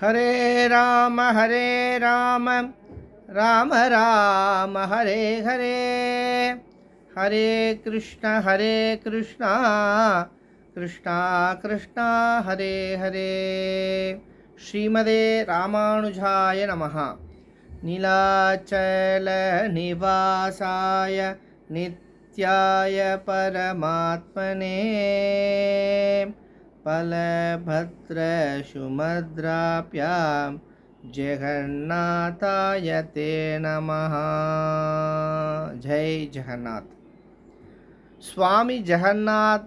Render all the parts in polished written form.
हरे राम राम राम हरे हरे, हरे कृष्णा कृष्णा कृष्णा हरे हरे। श्रीमदे रामानुजाय नमः। नीलाचल निवासाय नित्याय परमात्मने बलभद्र सुभद्राभ्यां जगन्नाथाय ते नमः। जय जगन्नाथ। स्वामी जगन्नाथ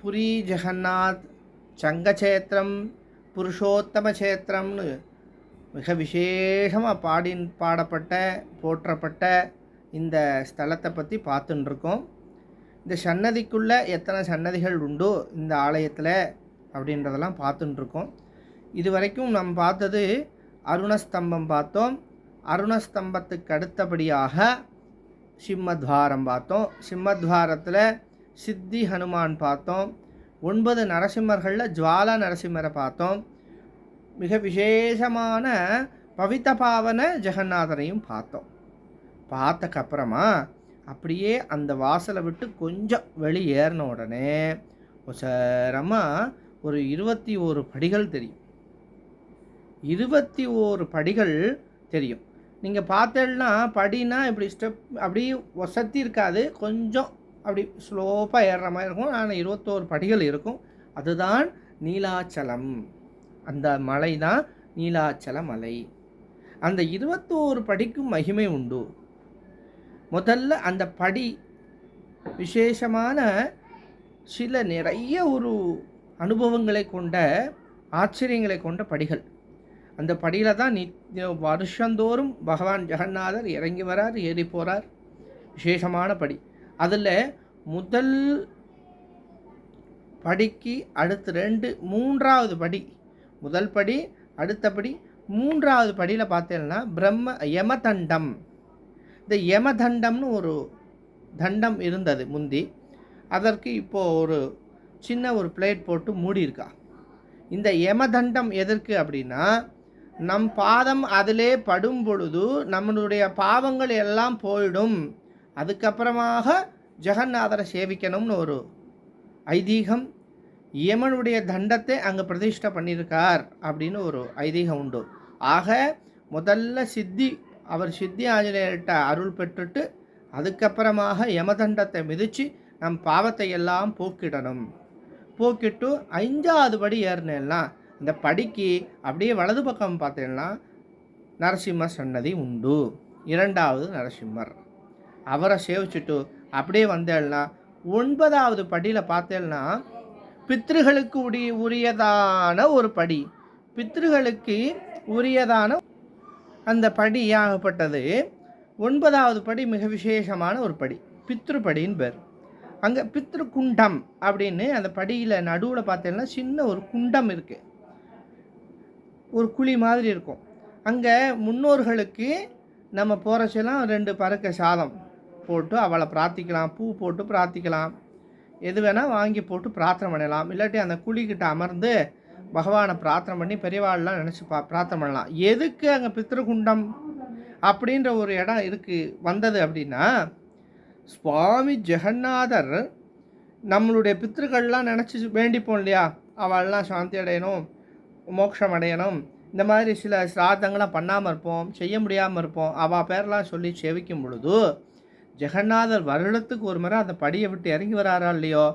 पुरी जगन्नाथ சங்கச்சேத்திரம் புருஷோத்தம சேத்திரம்னு மிக விசேஷமாக பாடப்பட்ட போற்றப்பட்ட இந்த ஸ்தலத்தை பற்றி பார்த்துட்டுருக்கோம். இந்த சன்னதிக்குள்ளே எத்தனை சன்னதிகள் உண்டோ இந்த ஆலயத்தில் அப்படின்றதெல்லாம் பார்த்துட்டுருக்கோம். இது வரைக்கும் நம்ம பார்த்தது அருணஸ்தம்பம் பார்த்தோம். அருணஸ்தம்பத்துக்கு அடுத்தபடியாக சிம்மத்வாரம் பார்த்தோம். சிம்மத்வாரத்தில் சித்தி ஹனுமான் பார்த்தோம். 9 நரசிம்மர்களில் ஜுவாலா நரசிம்மரை பார்த்தோம். மிக விசேஷமான பவித்த பாவன ஜெகநாதரையும் பார்த்தோம். பார்த்தக்கப்புறமா அப்படியே அந்த வாசலை விட்டு கொஞ்சம் வெளியேறின உடனே ஒரு 21 படிகள் தெரியும். 21 படிகள் தெரியும். நீங்கள் பார்த்தேன்னா படினா இப்படி ஸ்டெப் அப்படி வசதி இருக்காது, கொஞ்சம் அப்படி ஸ்லோப்பாக ஏறுற மாதிரி இருக்கும். ஆனால் 21 படிகள் இருக்கும். அதுதான் நீலாச்சலம். அந்த மலை தான் நீலாச்சல மலை. அந்த 21 படிக்கும் மகிமை உண்டு. முதல்ல அந்த படி விசேஷமான சில நிறைய ஒரு அனுபவங்களை கொண்ட ஆச்சரியங்களை கொண்ட படிகள். அந்த படியில் தான் வருஷந்தோறும் பகவான் ஜெகநாதர் இறங்கி வரார், ஏறி போகிறார். விசேஷமான படி. அதில் முதல் படிக்கு அடுத்து 3வது படி, முதல் படி அடுத்தபடி 3வது படியில் பார்த்தேன்னா யமதண்டம். இந்த யமதண்டம்னு ஒரு தண்டம் இருந்தது முந்தி. அதற்கு இப்போது ஒரு சின்ன ஒரு பிளேட் போட்டு மூடியிருக்கா. இந்த யமதண்டம் எதற்கு அப்படின்னா, நம் பாதம் அதிலே படும் பொழுது நம்மளுடைய பாவங்கள் எல்லாம் போயிடும், அதுக்கப்புறமாக ஜெகநாதரை சேவிக்கணும்னு ஒரு ஐதீகம். யமனுடைய தண்டத்தை அங்கே பிரதிஷ்டை பண்ணியிருக்கார் அப்படின்னு ஒரு ஐதீகம் உண்டு. ஆக முதல்ல அவர் சித்தி ஆஞ்சநேயர்கிட்ட அருள் பெற்றுட்டு அதுக்கப்புறமாக யமதண்டத்தை மிதித்து நம் பாவத்தை எல்லாம் போக்கிடணும். போக்கிட்டு 5வது படி ஏறினேன்னா இந்த படிக்கு அப்படியே வலது பக்கம் பார்த்தேன்னா நரசிம்மர் சன்னதி உண்டு. 2வது நரசிம்மர். அவரை சேவிச்சுட்டு அப்படியே வந்தேன்னா 9வது படியில் பார்த்தேன்னா பித்ருகளுக்கு உரியதான ஒரு படி. பித்ருகளுக்கு உரியதான அந்த படி ஆகப்பட்டது 9வது படி. மிக விசேஷமான ஒரு படி, பித்ருபடின்னு பேர். அங்கே பித்ரு குண்டம் அப்படின்னு அந்த படியில் நடுவில் பார்த்தீங்கன்னா சின்ன ஒரு குண்டம் இருக்குது, ஒரு குழி மாதிரி இருக்கும். அங்கே முன்னோர்களுக்கு நம்ம போகிறச்செல்லாம் 2 பருக்க சாதம் போட்டு அவளை பிரார்த்திக்கலாம், பூ போட்டு பிரார்த்திக்கலாம், எது வேணால் வாங்கி போட்டு பிரார்த்தனை பண்ணலாம். இல்லாட்டி அந்த குழிக்கிட்ட அமர்ந்து பகவானை பிரார்த்தனை பண்ணி பெரியவாள்லாம் நினச்சி பிரார்த்தனை பண்ணலாம். எதுக்கு அங்கே பித்ருகுண்டம் அப்படின்ற ஒரு இடம் வந்தது அப்படின்னா, சுவாமி ஜெகநாதர் நம்மளுடைய பித்ருக்கள்லாம் நினச்சி வேண்டிப்போம் இல்லையா, அவள்லாம் சாந்தி அடையணும், மோட்சம் அடையணும், இந்த மாதிரி சில சிராதங்கள்லாம் பண்ணாமல் இருப்போம், செய்ய முடியாமல் இருப்போம். அவள் பேரெலாம் சொல்லி சேவிக்கும் பொழுது ஜெகநாதர் வருடத்துக்கு ஒரு முறை அந்த படியை விட்டு இறங்கி வராரா இல்லையோ,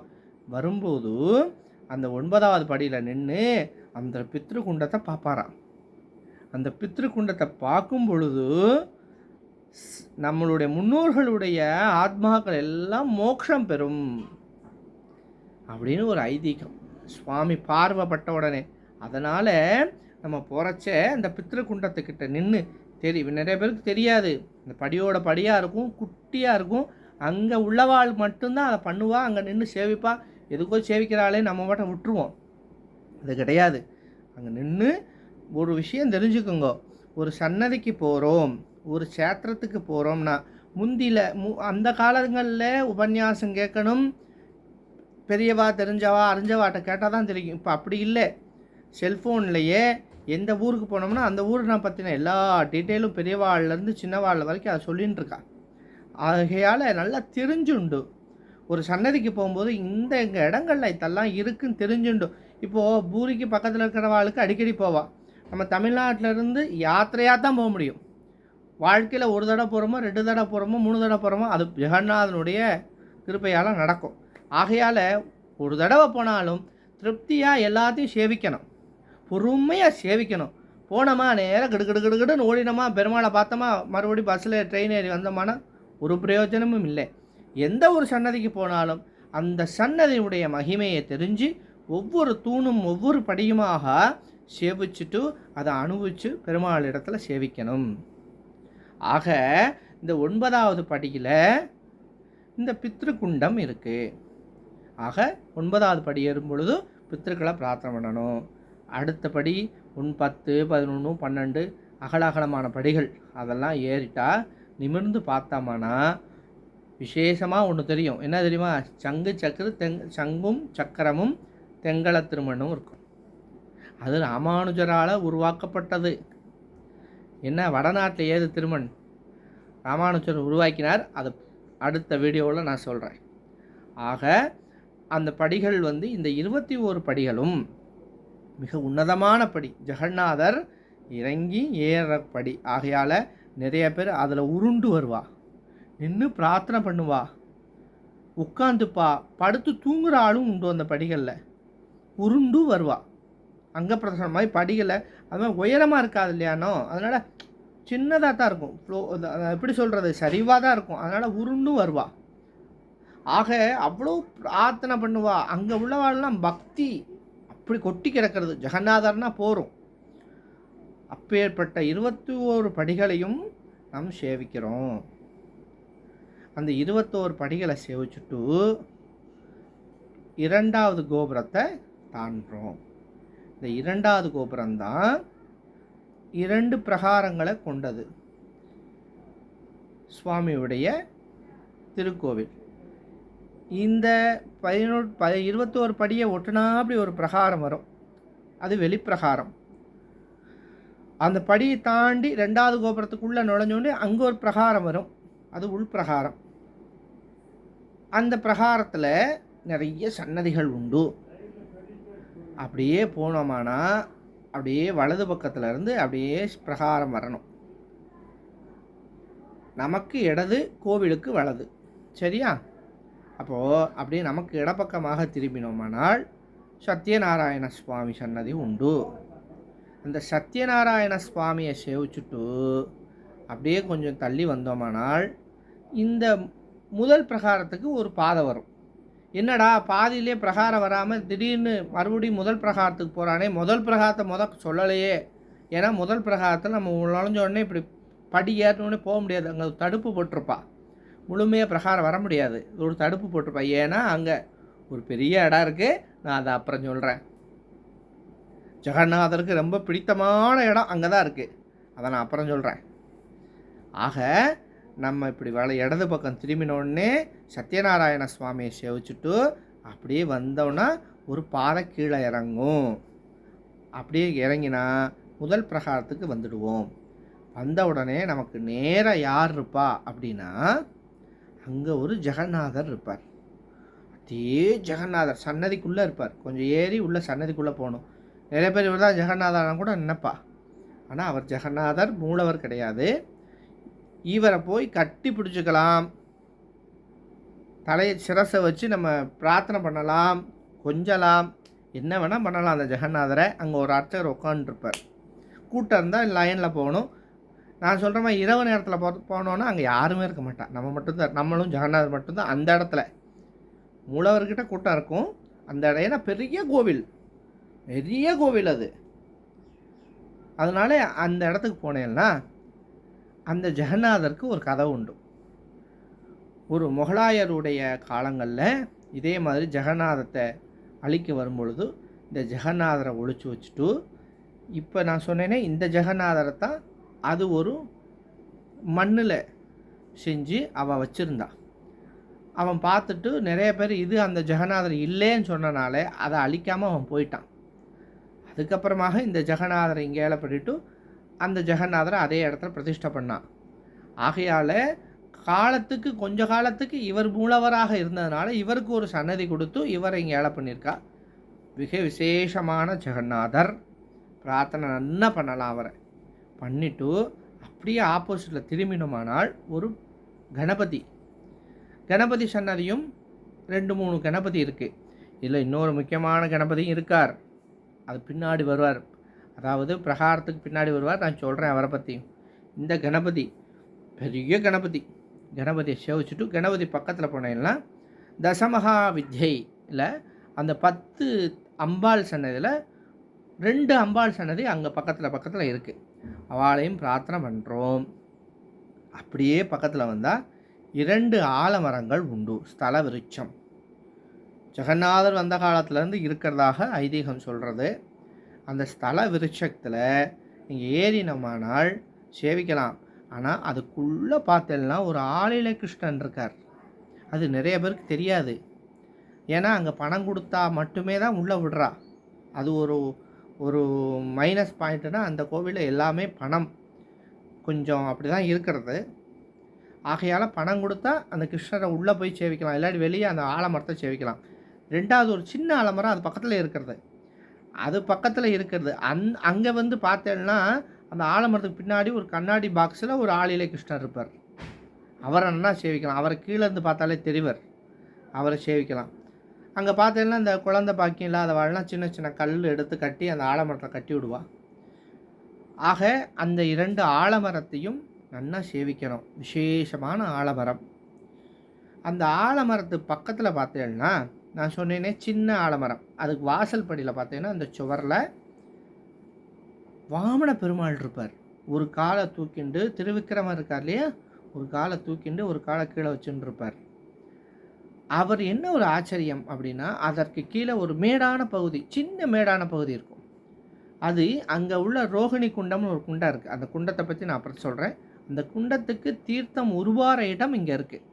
வரும்போது அந்த 9வது படியில் நின்று அந்த பித்ருகுண்டத்தை பார்ப்பாராம். அந்த பித்ருகுண்டத்தை பார்க்கும் பொழுது நம்மளுடைய முன்னோர்களுடைய ஆத்மாக்கள் எல்லாம் மோட்சம் பெறும் அப்படின்னு ஒரு ஐதீகம். சுவாமி பார்வைப்பட்ட உடனே அதனால் நம்ம போகிறச்ச அந்த பித்ருகுண்டத்துக்கிட்ட நின்று நிறைய பேருக்கு தெரியாது, இந்த படியோட படியாக இருக்கும், குட்டியாக இருக்கும். அங்கே உள்ளவாள் மட்டும்தான் அதை பண்ணுவா, அங்கே நின்று சேவிப்பா. எதுக்கோ சேவிக்கிறாளே நம்ம மட்டும் விட்டுருவோம். அது கிடையாது. அங்கே நின்று ஒரு விஷயம் தெரிஞ்சுக்கோங்க. ஒரு சன்னதிக்கு போகிறோம், ஒரு சேத்திரத்துக்கு போகிறோம்னா அந்த காலங்களில் உபன்யாசம் கேட்கணும், பெரியவா தெரிஞ்சவா அறிஞ்சவாட்ட கேட்டால் தான் தெரியும். இப்போ அப்படி இல்லை. செல்ஃபோன்லேயே எந்த ஊருக்கு போனோம்னா அந்த ஊரை நான் பற்றின எல்லா டீட்டெயிலும் பெரியவாள்லேருந்து சின்னவாள் வரைக்கும் அதை சொல்லின்னு இருக்கா. ஆகையால் நல்லா தெரிஞ்சுண்டு ஒரு சன்னதிக்கு போகும்போது இந்த எங்கள் இடங்கள்ல இதெல்லாம் இருக்குன்னு தெரிஞ்சுண்டு. இப்போது பூரிக்கு பக்கத்தில் இருக்கிறவாளுக்கு அடிக்கடி போவாள். நம்ம தமிழ்நாட்டிலேருந்து யாத்திரையாக தான் போக முடியும். வாழ்க்கையில் ஒரு தடவை போகிறோமோ 2 தடவை போகிறோமோ 3 தடவை போகிறோமோ அது ஜெகநாதனுடைய கிருபையால் நடக்கும். ஆகையால் ஒரு தடவை போனாலும் திருப்தியாக எல்லாத்தையும் சேவிக்கணும், பொறுமையாக சேவிக்கணும். போனோமா நேராக கிடுகிடுன்னு ஓடினோமா, பெருமாளை பார்த்தோமா, மறுபடியும் பஸ்ஸில் ட்ரெயின் ஏறி வந்தோமானா ஒரு பிரயோஜனமும் இல்லை. எந்த ஒரு சன்னதிக்கு போனாலும் அந்த சன்னதியுடைய மகிமையை தெரிஞ்சு ஒவ்வொரு தூணும் ஒவ்வொரு படியுமாக சேவிச்சுட்டு அதை அனுபவித்து பெருமாள் இடத்துல சேவிக்கணும். ஆக இந்த 9வது படியில் இந்த பித்ருக்குண்டம் இருக்குது. ஆக 9வது படி ஏறும் பொழுது பித்ருக்களை பிரார்த்தனை பண்ணணும். அடுத்தபடி 10, 11, 12 அகலமான படிகள் அதெல்லாம் ஏறிட்டா நிமிர்ந்து பார்த்தோம்னா விசேஷமாக ஒன்று தெரியும். என்ன தெரியுமா? சங்கும் சக்கரமும் தெங்கள திருமணம் இருக்கும். அது ராமானுஜரால் உருவாக்கப்பட்டது. என்ன வடநாட்டில் ஏது திருமண் ராமானுஜர் உருவாக்கினார். அது அடுத்த வீடியோவில் நான் சொல்கிறேன். ஆக அந்த படிகள் இந்த 21 படிகளும் மிக உன்னதமான படி. ஜெகநாதர் இறங்கி ஏற படி. ஆகையால் நிறைய பேர் அதில் உருண்டு வருவா, நின்று பிரார்த்தனை பண்ணுவா, உட்காந்துப்பா, படுத்து தூங்குகிற ஆளும் உண்டு. அந்த படிகளில் உருண்டு வருவா. அங்கே பிரதர்சன மாதிரி படிகளை அது மாதிரி உயரமாக இருக்காது இல்லையானோ, அதனால் சின்னதாக தான் இருக்கும். எப்படி சொல்கிறது, சரிவாக தான் இருக்கும். அதனால் உருண்டு வருவா. ஆக அவ்வளோ பிரார்த்தனை பண்ணுவா. அங்கே உள்ளவாள்லாம் பக்தி அப்படி கொட்டி கிடக்கிறது. ஜெகநாதர்னா போகிறோம். அப்பேற்பட்ட 21 படிகளையும் நாம் சேவிக்கிறோம். அந்த 21 படிகளை சேவிச்சுட்டு 2வது கோபுரத்தை தாண்டுறோம். இந்த 2வது கோபுரம்தான் 2 பிரகாரங்களை கொண்டது சுவாமியுடைய திருக்கோவில். இந்த 21 படியை ஒட்டுனா அப்படி ஒரு பிரகாரம் வரும். அது வெளிப்பிரகாரம். அந்த படியை தாண்டி 2வது கோபுரத்துக்குள்ளே நுழைஞ்சோடனே அங்கே ஒரு பிரகாரம் வரும். அது உள்பிரகாரம். அந்த பிரகாரத்தில் நிறைய சன்னதிகள் உண்டு. அப்படியே போனோமானா அப்படியே வலது பக்கத்தில் இருந்து அப்படியே பிரகாரம் வரணும். நமக்கு இடது, கோவிலுக்கு வலது. சரியா? அப்போது அப்படியே நமக்கு இடப்பக்கமாக திரும்பினோமானால் சத்யநாராயண சுவாமி சன்னதி உண்டு. அந்த சத்யநாராயண சுவாமியை சேவிச்சுட்டு அப்படியே கொஞ்சம் தள்ளி வந்தோமானால் இந்த முதல் பிரகாரத்துக்கு ஒரு பாதை வரும். என்னடா பாதியிலே பிரகாரம் வராமல் திடீர்னு மறுபடியும் முதல் பிரகாரத்துக்கு போகிறானே, முதல் பிரகாரத்தை சொல்லலையே. ஏன்னா முதல் பிரகாரத்தில் நம்ம நுழைஞ்ச உடனே இப்படி படி ஏறினோடனே போக முடியாது. அங்கே தடுப்பு போட்டிருப்பா. முழுமையாக பிரகாரம் வர முடியாது. ஒரு தடுப்பு போட்டிருப்பா. ஏன்னா அங்கே ஒரு பெரிய இடம் இருக்குது. நான் அதை அப்புறம் சொல்கிறேன். ஜெகநாதருக்கு ரொம்ப பிடித்தமான இடம் அங்கே தான் இருக்குது. அதை நான் அப்புறம் சொல்கிறேன். ஆக நம்ம இப்படி இடது பக்கம் திரும்பினோடனே சத்யநாராயண சுவாமியை சேவிச்சுட்டு அப்படியே வந்தோன்னா ஒரு பாதை கீழே இறங்கும். அப்படியே இறங்கினா முதல் பிரகாரத்துக்கு வந்துடுவோம். வந்த உடனே நமக்கு நேராக யார் இருப்பா அப்படின்னா அங்கே ஒரு ஜெகநாதர் இருப்பார். அதே ஜெகநாதர் சன்னதிக்குள்ளே இருப்பார். கொஞ்சம் ஏறி உள்ள சன்னதிக்குள்ளே போகணும். நிறைய பேர் இவர் தான் ஜெகநாதர்னா கூட நினைப்பா. ஆனால் அவர் ஜெகநாதர் மூலவர் கிடையாது. இவரை போய் கட்டி பிடிச்சிக்கலாம், தலையை சிரசை வச்சு நம்ம பிரார்த்தனை பண்ணலாம், கொஞ்சலாம், என்ன வேணால் பண்ணலாம். அந்த ஜெகநாதரை அங்கே ஒரு அர்ச்சகர் உட்காந்துருப்பார். கூட்டம் இருந்தால் லைனில் போகணும். நான் சொல்கிற மாதிரி இரவு நேரத்தில் போனோன்னா அங்கே யாருமே இருக்க மாட்டான். நம்ம மட்டும்தான், நம்மளும் ஜெகநாதர் மட்டும்தான் அந்த இடத்துல. மூலவர்கிட்ட கூட்டம் இருக்கும் அந்த இடம். ஏன்னா பெரிய கோவில், பெரிய கோவில் அது. அதனால அந்த இடத்துக்கு போனேன்னா அந்த ஜெகநாதருக்கு ஒரு கதை உண்டு. ஒரு முகலாயருடைய காலங்களில் இதே மாதிரி ஜெகநாதத்தை அழிக்க வரும்பொழுது இந்த ஜெகநாதரை ஒழிச்சு வச்சுட்டு, இப்போ நான் சொன்னேனே இந்த ஜெகநாதரை தான் அது ஒரு மண்ணில் செஞ்சு அவன் வச்சுருந்தான். அவன் பார்த்துட்டு நிறைய பேர் இது அந்த ஜெகநாதர் இல்லைன்னு சொன்னனால அதை அழிக்காமல் அவன் போயிட்டான். அதுக்கப்புறமாக இந்த ஜெகநாதரை இங்கே ஏழை பண்ணிட்டு அந்த ஜெகநாதரை அதே இடத்துல பிரதிஷ்டை பண்ணான். ஆகையால் காலத்துக்கு கொஞ்ச காலத்துக்கு இவர் மூலவராக இருந்ததுனால இவருக்கு ஒரு சன்னதி கொடுத்து இவரை இங்கே ஏழை பண்ணியிருக்கா. மிக விசேஷமான ஜெகநாதர். பிரார்த்தனை நல்லா பண்ணலாம். அவரை பண்ணிவிட்டு அப்படியே ஆப்போசிட்டில் திரும்பினோமானால் ஒரு கணபதி சன்னதியும் 2-3 கணபதி இருக்குது. இதில் இன்னொரு முக்கியமான கணபதியும் இருக்கார். அது பின்னாடி வருவார். அதாவது பிரகாரத்துக்கு பின்னாடி வருவார். நான் சொல்கிறேன் அவரை பற்றி. இந்த கணபதி பெரிய கணபதியை சேவிச்சுட்டு கணபதி பக்கத்தில் போனீங்கன்னா தசமகா வித்யில் அந்த 10 அம்பாள் சன்னதியில் 2 அம்பாள் சன்னதி அங்கே பக்கத்தில் இருக்குது. அவளையும் பிரார்த்தனை பண்ணுறோம். அப்படியே பக்கத்தில் வந்தால் 2 ஆலமரங்கள் உண்டு. ஸ்தல விருட்சம் ஜெகநாதர் வந்த காலத்துலேருந்து இருக்கிறதாக ஐதீகம் சொல்கிறது. அந்த ஸ்தல விருட்சத்தில் நீங்கள் ஏறினோமானால் சேவிக்கலாம். ஆனால் அதுக்குள்ளே பார்த்தேன்னா ஒரு ஆளிலை கிருஷ்ணன் இருக்கார். அது நிறைய பேருக்கு தெரியாது. ஏன்னா அங்கே பணம் கொடுத்தா மட்டுமே தான் உள்ளே விடுறா. அது ஒரு மைனஸ் பாயிண்ட்டுனா அந்த கோவிலில் எல்லாமே பணம் கொஞ்சம் அப்படி தான் இருக்கிறது. ஆகையால் பணம் கொடுத்தா அந்த கிருஷ்ணரை உள்ளே போய் சேவிக்கலாம், இல்லாட்டி வெளியே அந்த ஆலமரத்தை சேவிக்கலாம். 2வது ஒரு சின்ன ஆலமரம் அது பக்கத்தில் இருக்கிறது. அங்கே வந்து பார்த்தேன்னா அந்த ஆலமரத்துக்கு பின்னாடி ஒரு கண்ணாடி பாக்ஸில் ஒரு ஆளிலை கிருஷ்ணர் இருப்பார். அவரை நல்லா சேவிக்கலாம். அவரை கீழேருந்து பார்த்தாலே தெரிவர். அவரை சேவிக்கலாம். அங்கே பார்த்தேன்னா இந்த குழந்தை பாக்கியம் இல்லாதவாள்லாம் சின்ன சின்ன கல் எடுத்து கட்டி அந்த ஆலமரத்தில் கட்டி விடுவா. ஆக அந்த 2 ஆலமரத்தையும் நல்லா சேவிக்கணும். விசேஷமான ஆலமரம். அந்த ஆலமரத்து பக்கத்தில் பார்த்தேன்னா நான் சொன்னேனே சின்ன ஆலமரம், அதுக்கு வாசல் படியில் பார்த்தீங்கன்னா அந்த சுவரில் வாமன பெருமாள் இருப்பார். ஒரு காலை தூக்கிண்டு திருவிக்கிரமர் இருக்கார் இல்லையா, ஒரு காலை தூக்கிண்டு ஒரு காலை கீழே வச்சுட்டு இருப்பார். அவர் என்ன ஒரு ஆச்சரியம் அப்படின்னா, அதற்கு கீழே ஒரு மேடான பகுதி, சின்ன மேடான பகுதி இருக்கும். அது அங்கே உள்ள ரோகிணி குண்டம்னு ஒரு குண்டம் இருக்குது. அந்த குண்டத்தை பற்றி நான் அப்புறம் சொல்கிறேன். அந்த குண்டத்துக்கு தீர்த்தம் உருவார இடம் இங்கே இருக்குது.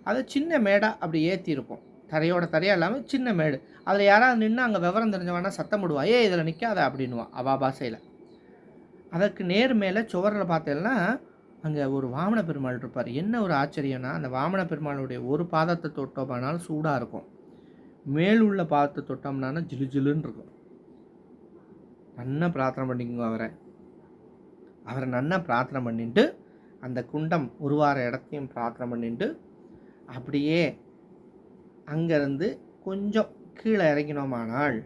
அதை சின்ன மேடாக அப்படி ஏற்றிருக்கும். தரையாக இல்லாமல் சின்ன மேடு. அதில் யாராவது நின்று அங்கே விவரம் தெரிஞ்சவனா சத்தம் போடுவா, இதில் நிற்காத அப்படின்னுவா அவா பாஷையில். அதற்கு நேர் மேலே சுவரில் பார்த்தேன்னா அங்கே ஒரு வாமன பெருமாள் இருப்பார். என்ன ஒரு ஆச்சரியம்னா, அந்த வாமன பெருமாளுடைய ஒரு பாதத்தை தொட்டோம்னாலும் சூடாக இருக்கும், மேல் உள்ள பாதத்தை தொட்டோம்னா ஜிலு ஜிலுன்னு இருக்கும். நல்லா பிரார்த்தனை பண்ணிக்கோங்க அவரை நல்லா பிரார்த்தனை பண்ணிட்டு அந்த குண்டம் உருவார இடத்தையும் பிரார்த்தனை பண்ணிட்டு அப்படியே அங்கேருந்து கொஞ்சம் கீழே இறங்கினோமானால்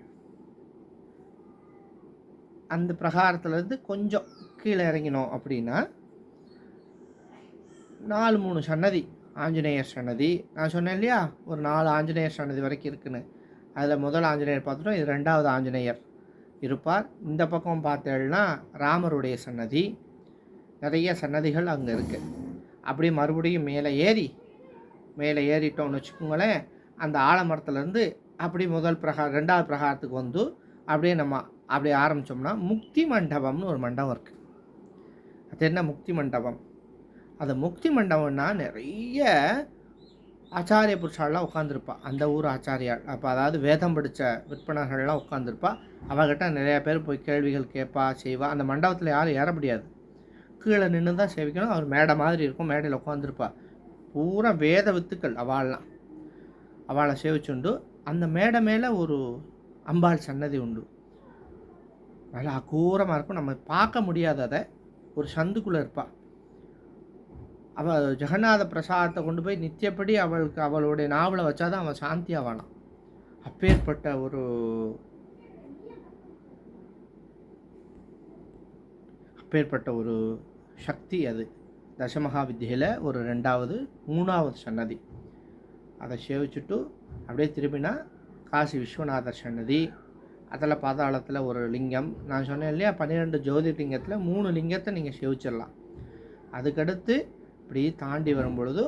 அந்த பிரகாரத்துலேருந்து கொஞ்சம் கீழே இறங்கினோம் அப்படின்னா 4-3 சன்னதி, ஆஞ்சநேயர் சன்னதி. நான் சொன்னேன் இல்லையா ஒரு 4 ஆஞ்சநேயர் சன்னதி வரைக்கும் இருக்குன்னு. அதில் முதல் ஆஞ்சநேயர் பார்த்துட்டோம். இது 2வது ஆஞ்சநேயர் இருப்பார். இந்த பக்கம் பார்த்தேன்னா ராமருடைய சன்னதி. நிறைய சன்னதிகள் அங்கே இருக்குது. அப்படியே மறுபடியும் மேலே ஏறிட்டோம்னு வச்சுக்கோங்களேன். அந்த ஆலமரத்துலேருந்து அப்படி முதல் 2வது பிரகாரத்துக்கு வந்து அப்படியே ஆரம்பித்தோம்னா முக்தி மண்டபம்னு ஒரு மண்டபம் இருக்குது. அது என்ன முக்தி மண்டபம்? அது முக்தி மண்டபம்னா நிறைய ஆச்சாரிய புருஷாலாம் உட்காந்துருப்பா. அந்த ஊர் ஆச்சாரியால், அப்போ அதாவது வேதம் படித்த விற்பனர்கள்லாம் உட்காந்துருப்பா. அவகிட்ட நிறைய பேர் போய் கேள்விகள் கேட்பா செய்வா. அந்த மண்டபத்தில் யாரும் ஏற முடியாது, கீழே நின்று தான் சேவிக்கணும். அவர் மேடை மாதிரி இருக்கும், மேடையில் உட்காந்துருப்பா. பூரா வேத வித்துக்கள் அவளை சேவிச்சுண்டு அந்த மேடை மேலே ஒரு அம்பாள் சன்னதி உண்டு. நல்லா அகூரமாக இருக்கும், நம்ம பார்க்க முடியாது. அதை ஒரு சந்துக்குள்ளே இருப்பாள். அவள் ஜெகநாத பிரசாதத்தை கொண்டு போய் நித்தியப்படி அவளுடைய நாவலை வச்சாதான் அவன் சாந்தி ஆவானான். அப்பேற்பட்ட ஒரு சக்தி அது. தசமகா வித்தியில் ஒரு 2வது 3வது சன்னதி. அதை சேவிச்சுட்டு அப்படியே திரும்பினா காசி விஸ்வநாதர் சன்னதி. அதில் பாதாளத்தில் ஒரு லிங்கம். நான் சொன்னேன் இல்லையா 12 ஜோதிர்லிங்கத்தில் 3 லிங்கத்தை நீங்கள் சேவிச்சிடலாம். அதுக்கடுத்து இப்படி தாண்டி வரும்பொழுது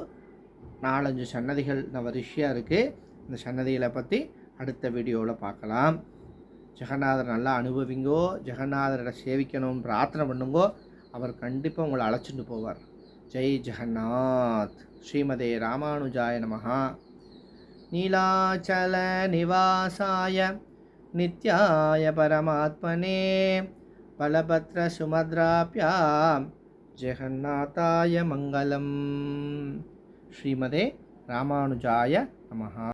4-5 சன்னதிகள் வரிசையாக இருக்குது. இந்த சன்னதிகளை பற்றி அடுத்த வீடியோவில் பார்க்கலாம். ஜெகநாதர் நல்லா அனுபவிங்கோ, ஜெகநாதரை சேவிக்கணும், பிரார்த்தனை பண்ணுங்கோ. அவர் கண்டிப்பாக உங்களை அழைச்சிட்டு போவார். ஜெய் ஜெகநாத். ஸ்ரீமதே ராமானுஜாய நமஹ. நீலாச்சல நிவாசாய नित्याय परमात्मने बलभद्रसुभद्राभ्यां जगन्नाथाय मङ्गलम्. श्रीमदे रामानुजाय नमः.